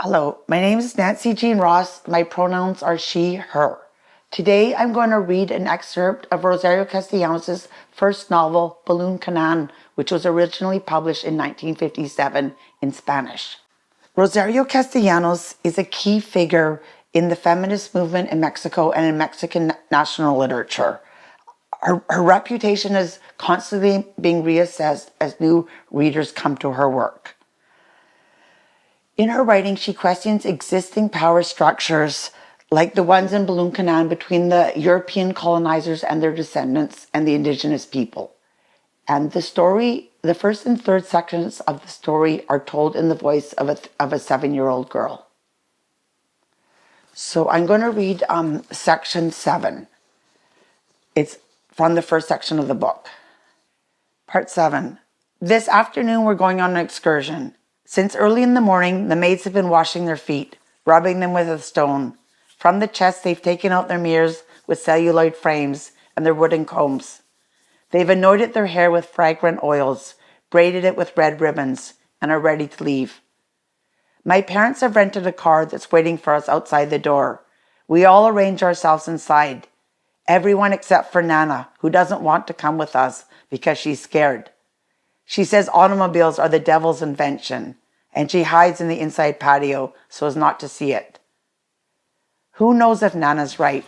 Hello, my name is Nancy Jean Ross. My pronouns are she, her. Today I'm going to read an excerpt of Rosario Castellanos' first novel, Balún Canán, which was originally published in 1957 in Spanish. Rosario Castellanos is a key figure in the feminist movement in Mexico and in Mexican national literature. Her reputation is constantly being reassessed as new readers come to her work. In her writing, she questions existing power structures like the ones in Balún Canán between the European colonizers and their descendants and the indigenous people. And the story, the first and third sections of the story are told in the voice of a 7-year-old girl. So I'm going to read section 7. It's from the first section of the book. Part 7. This afternoon we're going on an excursion. Since early in the morning, the maids have been washing their feet, rubbing them with a stone. From the chest, they've taken out their mirrors with celluloid frames and their wooden combs. They've anointed their hair with fragrant oils, braided it with red ribbons, and are ready to leave. My parents have rented a car that's waiting for us outside the door. We all arrange ourselves inside. Everyone except for Nana, who doesn't want to come with us because she's scared. She says automobiles are the devil's invention, and she hides in the inside patio so as not to see it. Who knows if Nana's right?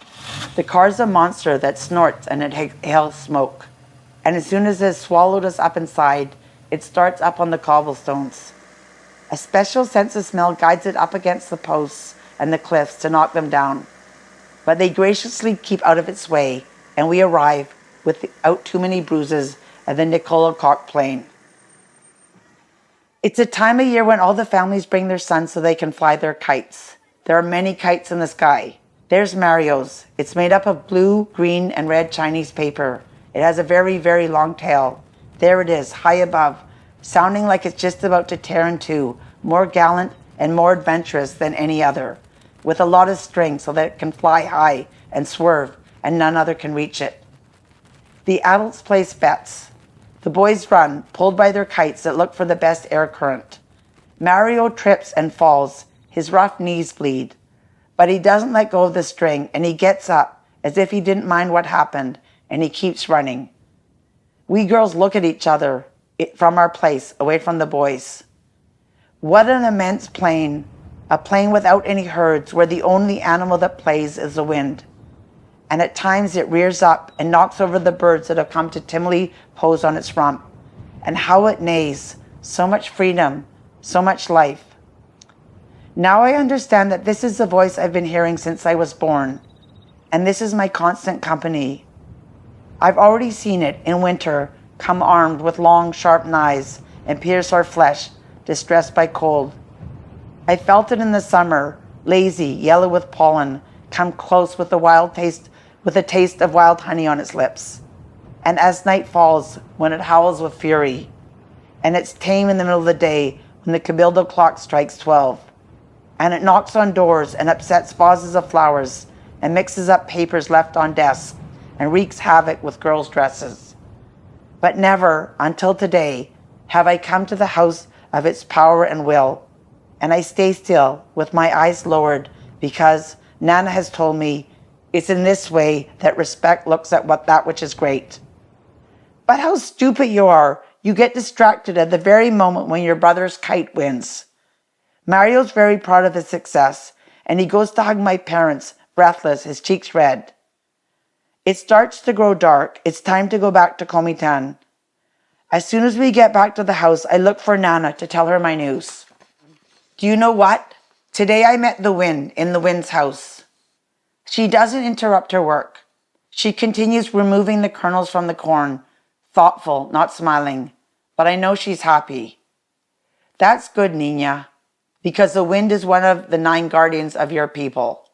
The car's a monster that snorts and it exhales smoke. And as soon as it has swallowed us up inside, it starts up on the cobblestones. A special sense of smell guides it up against the posts and the cliffs to knock them down. But they graciously keep out of its way, and we arrive without too many bruises at the Nicola Cock Plain. It's a time of year when all the families bring their sons so they can fly their kites. There are many kites in the sky. There's Mario's. It's made up of blue, green, and red Chinese paper. It has a very, very long tail. There it is, high above, sounding like it's just about to tear in two, more gallant and more adventurous than any other, with a lot of string so that it can fly high and swerve, and none other can reach it. The adults place bets. The boys run, pulled by their kites that look for the best air current. Mario trips and falls. His rough knees bleed. But he doesn't let go of the string, and he gets up as if he didn't mind what happened, and he keeps running. We girls look at each other from our place, away from the boys. What an immense plain, a plain without any herds, where the only animal that plays is the wind. And at times it rears up and knocks over the birds that have come to timidly pose on its rump. And how it neighs, so much freedom, so much life. Now I understand that this is the voice I've been hearing since I was born, and this is my constant company. I've already seen it in winter come armed with long, sharp knives and pierce our flesh, distressed by cold. I felt it in the summer, lazy, yellow with pollen, come close with a taste of wild honey on its lips. And as night falls, when it howls with fury, and it's tame in the middle of the day when the cabildo clock strikes 12, and it knocks on doors and upsets vases of flowers and mixes up papers left on desks and wreaks havoc with girls' dresses. But never, until today, have I come to the house of its power and will, and I stay still with my eyes lowered because Nana has told me it's in this way that respect looks at that which is great. But how stupid you are! You get distracted at the very moment when your brother's kite wins. Mario's very proud of his success, and he goes to hug my parents, breathless, his cheeks red. It starts to grow dark. It's time to go back to Comitan. As soon as we get back to the house, I look for Nana to tell her my news. Do you know what? Today I met the wind in the wind's house. She doesn't interrupt her work. She continues removing the kernels from the corn, thoughtful, not smiling, but I know she's happy. That's good, Nina, because the wind is one of the 9 guardians of your people.